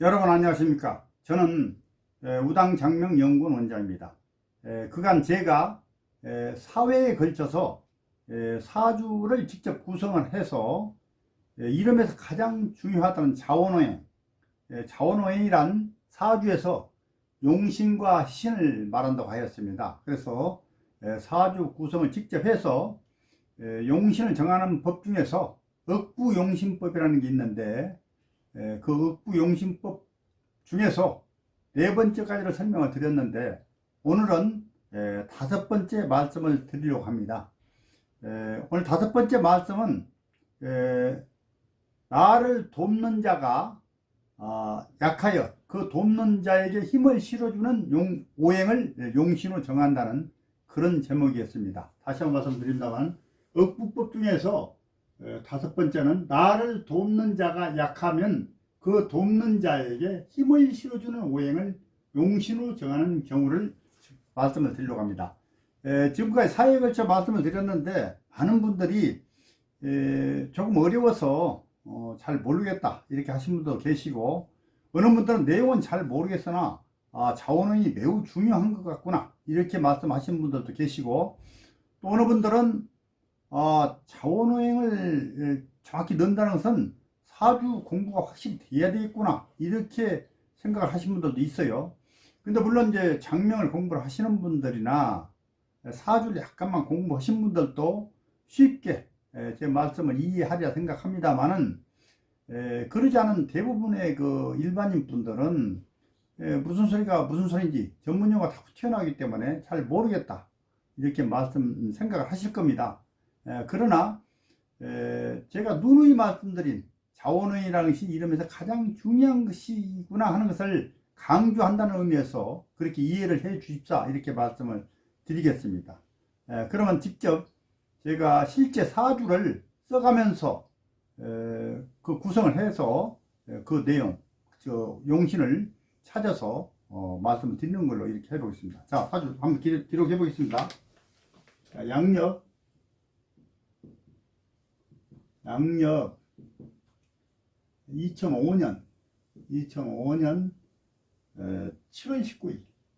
여러분 안녕하십니까. 저는 우당장명연구원 원장입니다. 그간 제가 사회에 걸쳐서 사주를 직접 구성을 해서 이름에서 가장 중요하다는 자원오행, 자원오행이란 사주에서 용신과 신을 말한다고 하였습니다. 그래서 사주 구성을 직접 해서 용신을 정하는 법 중에서 억부용신법이라는 게 있는데, 그 억부용신법 중에서 네 번째까지를 설명을 드렸는데, 오늘은 다섯 번째 말씀을 드리려고 합니다. 오늘 다섯 번째 말씀은 나를 돕는 자가 약하여 그 돕는 자에게 힘을 실어주는 오행을 용신으로 정한다는 그런 제목이었습니다. 다시 한번 말씀드립니다만, 억부법 중에서 다섯 번째는 나를 돕는 자가 약하면 그 돕는 자에게 힘을 실어주는 오행을 용신으로 정하는 경우를 말씀을 드리려고 합니다. 지금까지 사회에 걸쳐 말씀을 드렸는데, 많은 분들이 조금 어려워서 잘 모르겠다 이렇게 하신 분도 계시고, 어느 분들은 내용은 잘 모르겠으나 자원이 매우 중요한 것 같구나 이렇게 말씀하시는 분들도 계시고, 또 어느 분들은 자원오행을 정확히 넣는다는 것은 사주 공부가 확실히 돼야 되겠구나 이렇게 생각을 하시는 분들도 있어요. 근데 물론 이제 장명을 공부를 하시는 분들이나 사주를 약간만 공부하신 분들도 쉽게 제 말씀을 이해하리라 생각합니다만은, 그러지 않은 대부분의 그 일반인 분들은 무슨 소리가 무슨 소리인지 전문용어가 다 튀어나오기 때문에 잘 모르겠다 이렇게 생각을 하실 겁니다. 그러나 제가 누누이 말씀드린 자원오행이라는 것이 이름에서 가장 중요한 것이구나 하는 것을 강조한다는 의미에서 그렇게 이해를 해 주십사 이렇게 말씀을 드리겠습니다. 그러면 직접 제가 실제 사주를 써가면서 그 구성을 해서 그 내용, 용신을 찾아서 말씀을 드리는 걸로 이렇게 해보겠습니다. 자, 사주 한번 기록해 보겠습니다. 양력 2005년 7월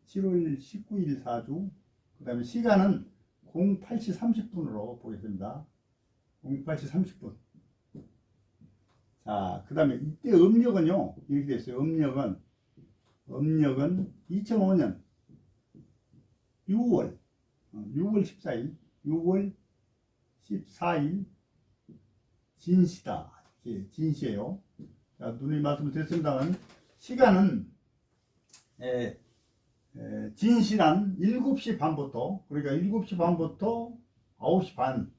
19일 사주, 그 다음에 시간은 08시 30분으로 보겠습니다. 08시 30분. 자, 그 다음에 이때 음력은요, 이렇게 됐어요. 음력은 2005년 6월 14일 진시다. 진시예요. 자, 누누이 말씀을 드렸습니다만, 시간은 진시란 7시 반부터, 그러니까 7시 반부터 9시 반,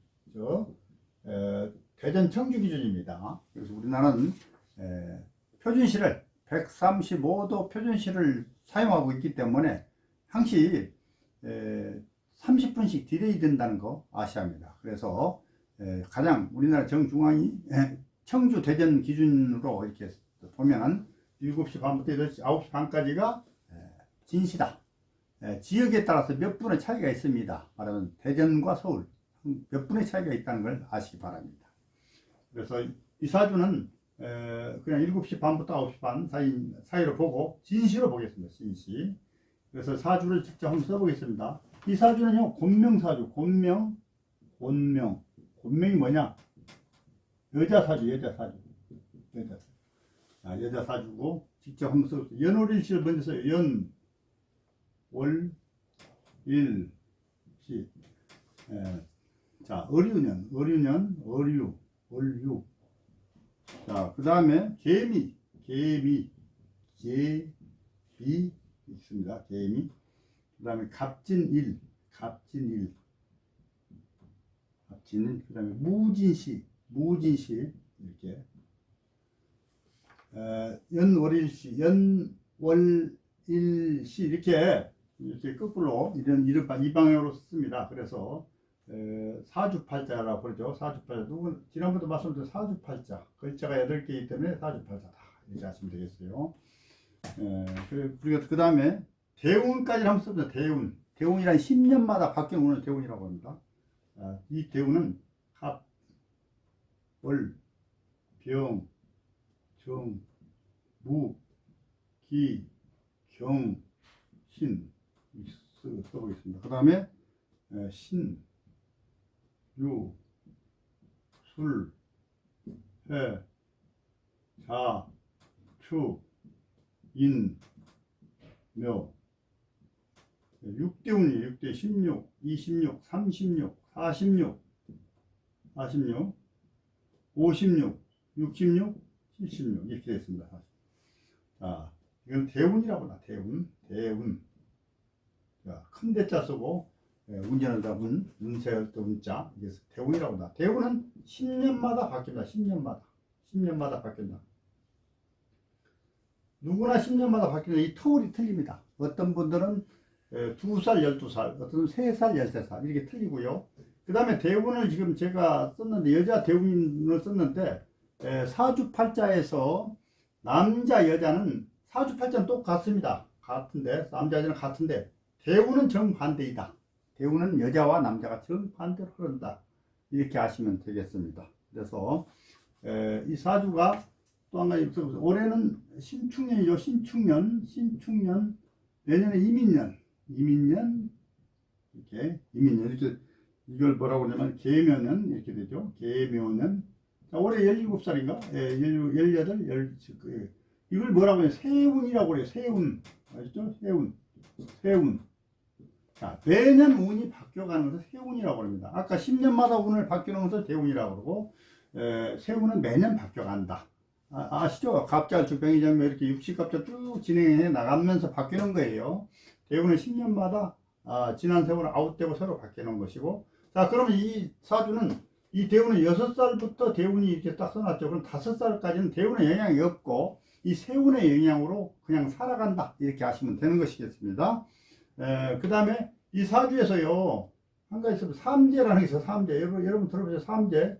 대전 청주 기준입니다. 그래서 우리나라는 표준시를 135도 표준시를 사용하고 있기 때문에 항시 30분씩 딜레이 된다는 거 아셔야 합니다. 그래서 가장 우리나라 정중앙이 청주 대전 기준으로 이렇게 보면 7시 반부터 9시 반까지가 진시다. 지역에 따라서 몇 분의 차이가 있습니다. 말하면 대전과 서울 몇 분의 차이가 있다는 걸 아시기 바랍니다. 그래서 이 사주는 그냥 7시 반부터 9시 반 사이로 보고 진시로 보겠습니다. 진시. 그래서 사주를 직접 한번 써보겠습니다. 이 사주는요, 곤명사주. 곤명이 뭐냐? 여자 사주. 여자 사주고, 직접 한번 써보세요. 연월일시를 먼저 써요. 연, 월, 일, 시. 자, 어류년, 어류. 자, 그 다음에 개미 있습니다. 개미. 그 다음에 갑진일. 그 다음에 무진시 이렇게 연월일시 이렇게 거꾸로 이런 이 방향으로 씁니다. 그래서 사주팔자라고 그러죠. 사주팔자. 지난번도 말씀드린 사주팔자. 글자가 8개이기 때문에 사주팔자다 이렇게 하시면 되겠어요. 그리고 그 다음에 대운까지 한번 써보자. 대운이란 10년마다 바뀌는 운을 대운이라고 합니다. 이 대운은 합, 월, 병, 정, 무, 기, 경, 신 써보겠습니다. 그 다음에 신, 유, 술, 해, 자, 추, 인, 묘. 6대 운이 6대 16, 26, 36, 46, 46, 56, 66, 76 이렇게 되어 있습니다. 자, 이건 대운이라고 나 대운. 자, 큰 대자 쓰고 운전하다 운세할 때 운자 이게 대운이라고 나. 대운은 10년마다 바뀝니다. 10년마다 바뀐다. 누구나 10년마다 바뀌는 이 터울이 틀립니다. 어떤 분들은 2살, 12살, 어떤 분은 3살, 13살 이렇게 틀리고요. 그 다음에 대운을 지금 제가 썼는데 여자 대운을 썼는데 사주팔자에서 남자 여자는 사주팔자는 똑같습니다. 같은데 남자 여자는 같은데 대운은 정반대이다. 대운은 여자와 남자가 정반대로 흐른다. 이렇게 아시면 되겠습니다. 그래서 이 사주가 또 한 가지 올해는 신축년이죠. 신축년 내년에 이민년 이렇게 이걸 뭐라고 하냐면 계묘년 이렇게 되죠. 계묘년. 자, 올해 17살인가? 18, 이걸 뭐라고 해요? 세운이라고 그래요. 세운. 아시죠? 세운. 자, 매년 운이 바뀌어가는 것을 세운이라고 합니다. 아까 10년마다 운을 바뀌는 것을 대운이라고 그러고, 세운은 매년 바뀌어간다. 아시죠? 갑자기 병이장면 이렇게 육식갑자 쭉 진행해 나가면서 바뀌는 거예요. 대운은 10년마다 지난 세월은 아웃되고 새로 바뀌는 것이고, 자, 그러면 이 사주는 이 대운은 6살부터 대운이 이렇게 딱 써놨죠. 그럼 5살까지는 대운의 영향이 없고 이 세운의 영향으로 그냥 살아간다. 이렇게 하시면 되는 것이겠습니다. 그 다음에 이 사주에서요, 한 가지 있으면 삼재라는 게 있어요. 삼재. 여러분 들어보세요. 삼재.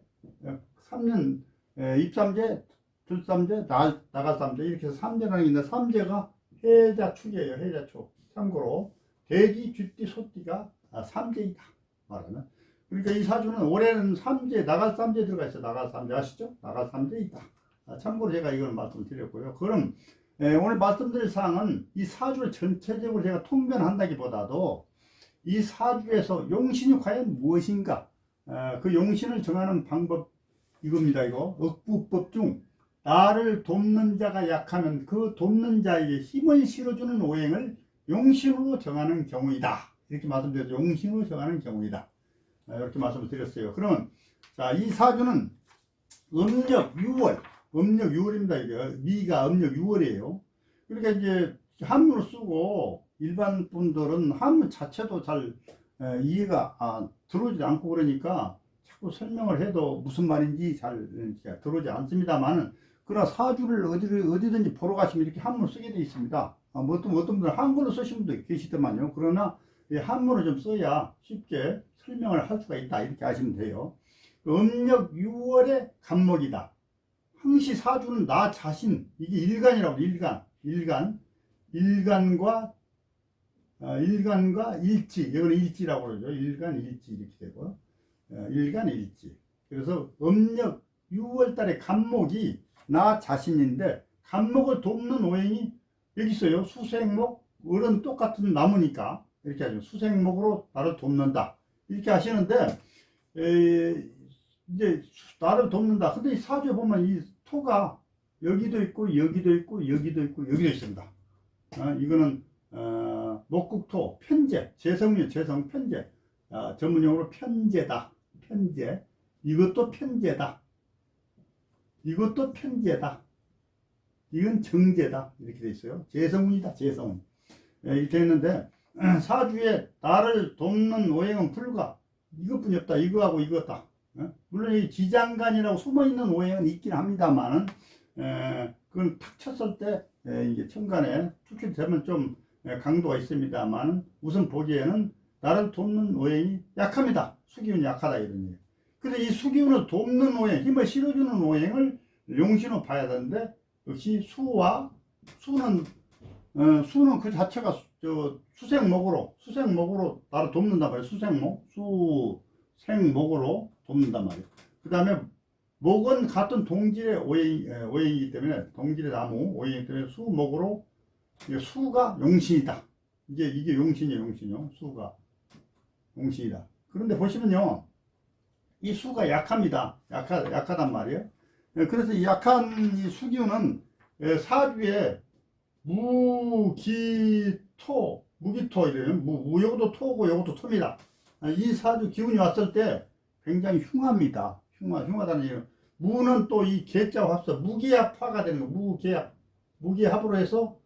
3년, 입삼재, 들삼재, 나갈삼재. 이렇게 해서 삼재라는 게 있는데, 삼재가 해자축이에요. 해자축. 참고로, 돼지, 쥐띠, 소띠가 삼재이다. 말하면. 그러니까 이 사주는 올해는 삼재, 나갈삼재 들어가 있어요. 나갈삼재 아시죠? 나갈삼재이다. 참고로 제가 이걸 말씀드렸고요. 그럼, 오늘 말씀드릴 사항은 이 사주를 전체적으로 제가 통변한다기보다도 이 사주에서 용신이 과연 무엇인가, 그 용신을 정하는 방법 이겁니다. 이거 억부법 중 나를 돕는 자가 약하면 그 돕는 자에게 힘을 실어주는 오행을 용신으로 정하는 경우이다. 이렇게 말씀드렸죠. 용신으로 정하는 경우이다. 이렇게 말씀을 드렸어요. 그러면 자, 이 사주는 음력 6월입니다. 이게 미가 음력 6월이에요. 그러니까 이제 한문을 쓰고 일반 분들은 한문 자체도 잘 이해가 들어오지 않고 그러니까 자꾸 설명을 해도 무슨 말인지 잘 들어오지 않습니다만은, 그러나 사주를 어디든지 보러 가시면 이렇게 한문을 쓰게 되어 있습니다. 어떤 분들은 한글로 쓰신 분도 계시더만요. 그러나 한문을 좀 써야 쉽게 설명을 할 수가 있다. 이렇게 아시면 돼요. 음력 6월의 간목이다. 항시 사주는 나 자신, 이게 일간이라고 해요. 일간과 일지, 이거는 일지라고 그러죠. 일간, 일지 이렇게 되고, 일간, 일지. 그래서 음력 6월 달에 간목이 나 자신인데, 간목을 돕는 오행이 여기 있어요. 수생목, 을은 똑같은 나무니까 이렇게 하죠. 수생목으로 나를 돕는다. 이렇게 하시는데, 이제 나를 돕는다. 근데 이 사주에 보면 이 토가 여기도 있고 여기도 있고 여기도 있고 여기도 있습니다. 이거는 목국토 편재, 재성류 재성 편재, 전문용어로 편재다. 편재. 이것도 편재다. 이것도 편재다. 이건 정재다. 이렇게 돼 있어요. 재성운이다. 재성운. 이렇게 있는데 사주에 나를 돕는 오행은 불가 이것뿐이 없다. 이거하고 이거다. 물론 이 지장간이라고 숨어있는 오행은 있긴 합니다만은, 그건 탁 쳤을 때, 이게 천간에 출출되면 좀 강도가 있습니다만은, 우선 보기에는 나를 돕는 오행이 약합니다. 수기운이 약하다, 이런 얘기. 근데 이 수기운을 돕는 오행, 힘을 실어주는 오행을 용신으로 봐야 되는데, 역시 수는 그 자체가 수생목으로 나를 돕는단 말이에요. 수생목으로 돕는단 말이에요. 그 다음에 목은 같은 동질의 오행이기 때문에, 동질의 나무 오행이기 때문에 수목으로 이게 수가 용신이다. 이게 용신이에요, 용신이요. 수가 용신이다. 그런데 보시면요, 이 수가 약합니다. 약하단 말이에요. 그래서 이 약한 이 수기운은 사주에 무기토, 무기토 이래요. 요것도 토고 요것도 토입니다. 이 사주 기운이 왔을 때 굉장히 흉합니다. 흉하다는 얘기는, 무는 또 이 계자와 합쳐 무기합 화가 되는 거, 무기합으로 해서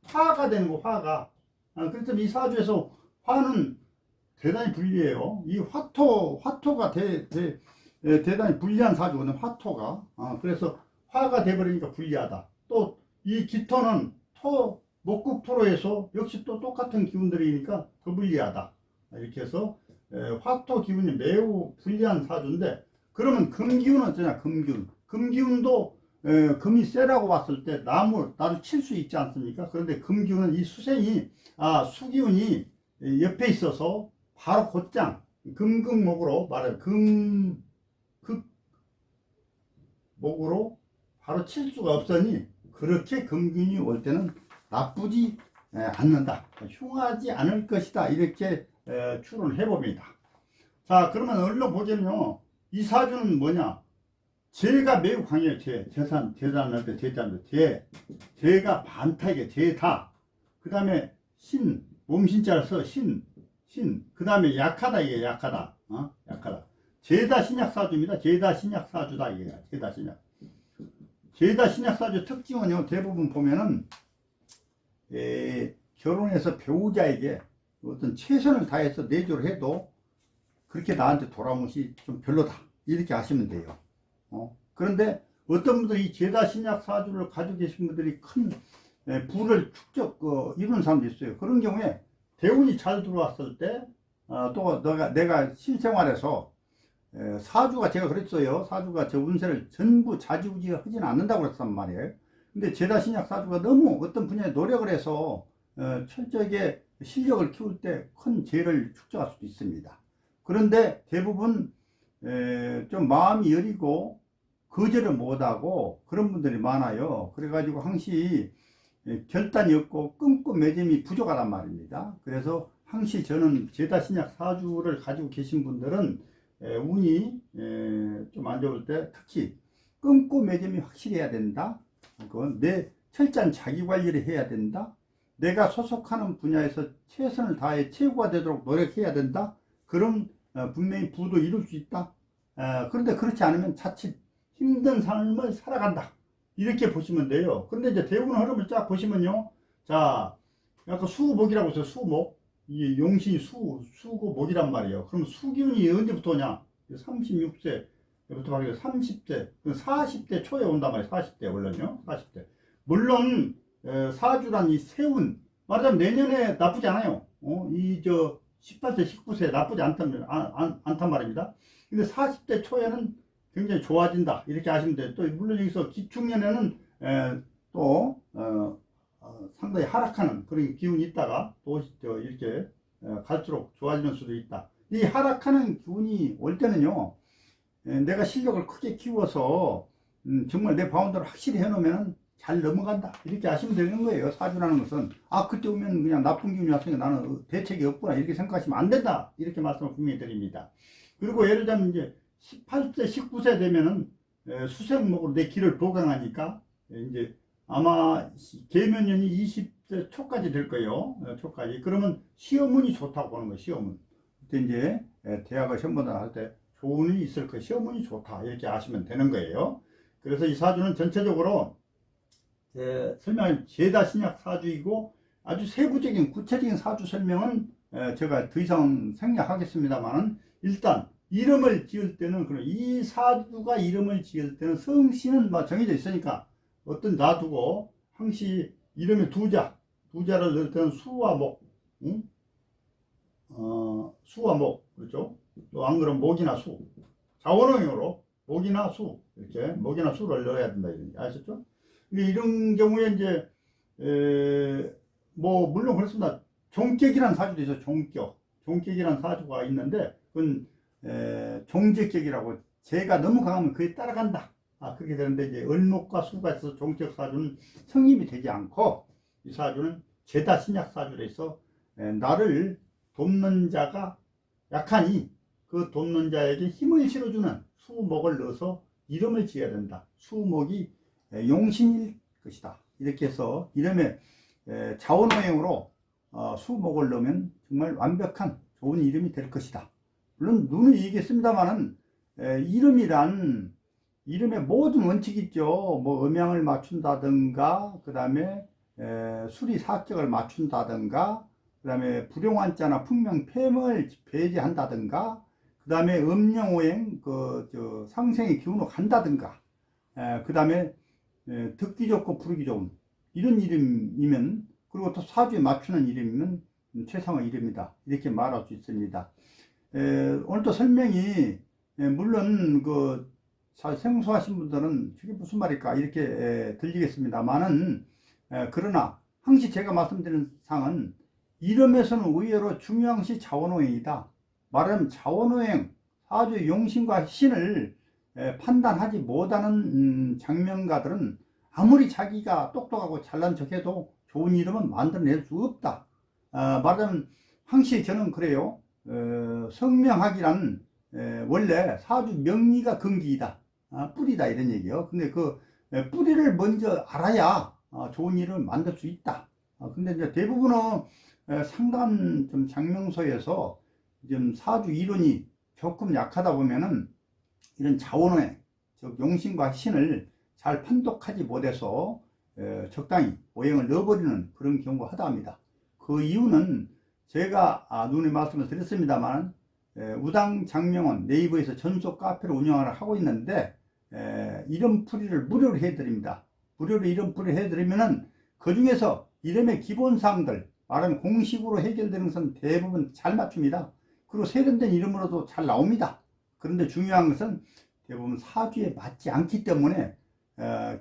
화가 되는 거, 화가. 그래서 이 사주에서 화는 대단히 불리해요. 이 화토가 대단히 불리한 사주거든요, 화토가. 그래서 화가 돼버리니까 불리하다. 또 이 기토는 목국토로 해서 역시 또 똑같은 기운들이니까 더 불리하다. 이렇게 해서 화토 기운이 매우 불리한 사주인데, 그러면 금기운은 어쩌냐, 금기운도 금이 세라고 봤을 때 나를 칠 수 있지 않습니까? 그런데 금기운은 이 수생이, 수기운이 옆에 있어서 바로 곧장 금극목으로 말해요. 금극목으로 바로 칠 수가 없으니, 그렇게 금균이 올 때는 나쁘지 않는다, 흉하지 않을 것이다, 이렇게 추론을 해봅니다. 자, 그러면 얼른 보자면요, 이 사주는 뭐냐, 재가 매우 강해요. 재산할 때 재가 반타이게 재다. 그 다음에 몸신자를 써 그 다음에 약하다, 이게 약하다. 약하다. 재다 신약사주입니다. 재다 신약사주다, 이게. 재다 신약사주 특징은요, 대부분 보면은 결혼해서 배우자에게 어떤 최선을 다해서 내조를 해도 그렇게 나한테 돌아온 것이 좀 별로다, 이렇게 아시면 돼요. 그런데 어떤 분들이 이 재다 신약사주를 가지고 계신 분들이 큰 부를 이루는 사람도 있어요. 그런 경우에 대운이 잘 들어왔을 때, 또 내가 실생활에서 사주가, 제가 그랬어요. 사주가 저 운세를 전부 좌지우지 하지는 않는다고 그랬단 말이에요. 근데 재다 신약 사주가 너무 어떤 분야에 노력을 해서 철저하게 실력을 키울 때 큰 재를 축적할 수도 있습니다. 그런데 대부분 좀 마음이 여리고 거절을 못하고 그런 분들이 많아요. 그래가지고 항시 결단이 없고 끈끈매점이 부족하단 말입니다. 그래서 항시 저는 재다 신약 사주를 가지고 계신 분들은 운이 좀 안 좋을 때 특히 끈끈매점이 확실해야 된다. 그건 내 철저한 자기 관리를 해야 된다. 내가 소속하는 분야에서 최선을 다해 최고가 되도록 노력해야 된다. 그럼 분명히 부도 이룰 수 있다. 그런데 그렇지 않으면 자칫 힘든 삶을 살아간다, 이렇게 보시면 돼요. 근데 이제 대운의 흐름을 쫙 보시면요, 자, 약간 수목이라고 했어요. 수목. 이 용신이 수고 목이란 말이에요. 그럼 수기운이 언제부터 오냐? 36세부터 바뀌어 30세, 40대 초에 온단 말이에요. 40대, 원래는요. 40대. 물론 사주란 이 세운, 말하자면 내년에 나쁘지 않아요. 18세, 19세 나쁘지 않단 말입니다. 근데 40대 초에는 굉장히 좋아진다, 이렇게 아시면 돼요. 또 물론 여기서 기축년에는 또 상당히 하락하는 그런 기운이 있다가 또 이렇게 갈수록 좋아지는 수도 있다. 이 하락하는 기운이 올 때는요, 내가 실력을 크게 키워서 정말 내 바운더를 확실히 해놓으면 잘 넘어간다, 이렇게 아시면 되는 거예요. 사주라는 것은 그때 오면 그냥 나쁜 기운이 왔으니까 나는 대책이 없구나, 이렇게 생각하시면 안 된다, 이렇게 말씀을 분명히 드립니다. 그리고 예를 들면 이제 18세, 19세 되면은 수생목으로 내 길을 보강하니까 이제 아마 계면년이 20세 초까지 될 거예요. 초까지. 그러면 시험운이 좋다고 보는 거예요. 시험운. 그때 이제 대학을 시험보다 할 때 좋은 일이 있을 거예요. 시험운이 좋다, 이렇게 아시면 되는 거예요. 그래서 이 사주는 전체적으로 설명은 재다 신약 사주이고, 아주 세부적인 구체적인 사주 설명은 제가 더 이상 생략하겠습니다만은, 일단 이름을 지을 때는, 그럼 이 사주가 이름을 지을 때는 성씨는 정해져 있으니까 어떤 놔두고 항시 이름에 두자를 넣을 때는 수와 목, 수와 목, 그렇죠? 또 안 그러면 목이나 수, 자원형으로 목이나 수, 이렇게 목이나 수를 넣어야 된다, 아셨죠? 이런 경우에 이제 물론 그렇습니다. 종격이라는 사주도 있어요. 종격이라는 사주가 있는데, 그건 종적격이라고, 재가 너무 강하면 그에 따라간다, 그렇게 되는데, 이제 을목과 수가 있어서 종격 사주는 성립이 되지 않고, 이 사주는 제다 신약 사주라서 나를 돕는 자가 약하니 그 돕는 자에게 힘을 실어주는 수목을 넣어서 이름을 지어야 된다. 수목이 용신일 것이다. 이렇게 해서 이름에 자원호행으로 수목을 넣으면 정말 완벽한 좋은 이름이 될 것이다. 물론 눈은 이기겠습니다만은 이름이란 이름에 모든 원칙이 있죠. 뭐 음양을 맞춘다든가 그 다음에 수리사격을 맞춘다든가 그 다음에 불용한자나 풍명폐명을 배제한다든가 그 다음에 음영오행 상생의 기운으로 간다든가 그 다음에 듣기 좋고 부르기 좋은 이런 이름이면 그리고 또 사주에 맞추는 이름이면 최상의 이름이다. 이렇게 말할 수 있습니다. 오늘 또 설명이 물론 생소하신 분들은 저게 무슨 말일까 이렇게 들리겠습니다만은 그러나 항시 제가 말씀드리는 상은 이름에서는 의외로 중요한 것이 자원오행이다. 말하자면 자원오행 사주의 용신과 신을 판단하지 못하는 장명가들은 아무리 자기가 똑똑하고 잘난 척해도 좋은 이름은 만들어낼 수 없다. 말하자면 항시 저는 그래요. 성명학이란 원래 사주 명리가 근기이다. 뿌리다 이런 얘기요. 근데 그 뿌리를 먼저 알아야 좋은 이름을 만들 수 있다. 근데 이제 대부분은 상당한 좀 장명서에서 좀 사주 이론이 조금 약하다 보면은 이런 자원오행, 즉 용신과 신을 잘 판독하지 못해서 적당히 오행을 넣어버리는 그런 경우가 허다합니다. 그 이유는 제가 누누이 말씀을 드렸습니다만 우당장명원 네이버에서 전속 카페를 운영을 하고 있는데 이름풀이를 무료로 해드립니다. 무료로 이름풀이를 해드리면은 그 중에서 이름의 기본사항들 말하면 공식으로 해결되는 것은 대부분 잘 맞춥니다. 그리고 세련된 이름으로도 잘 나옵니다. 그런데 중요한 것은 대부분 사주에 맞지 않기 때문에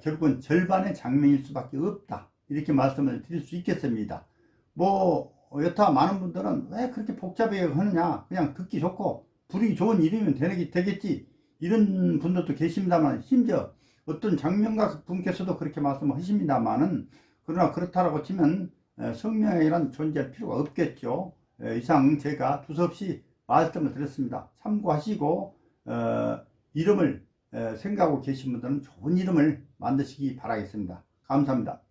결국은 절반의 장명일 수밖에 없다. 이렇게 말씀을 드릴 수 있겠습니다. 뭐 여타 많은 분들은 왜 그렇게 복잡하게 하느냐, 그냥 듣기 좋고 부르기 좋은 이름이면 되겠지, 이런 분들도 계십니다만, 심지어 어떤 장명가 분께서도 그렇게 말씀하십니다만은, 그러나 그렇다라고 치면 성명이란 존재할 필요가 없겠죠. 이상 제가 두서없이 말씀을 드렸습니다. 참고하시고 이름을 생각하고 계신 분들은 좋은 이름을 만드시기 바라겠습니다. 감사합니다.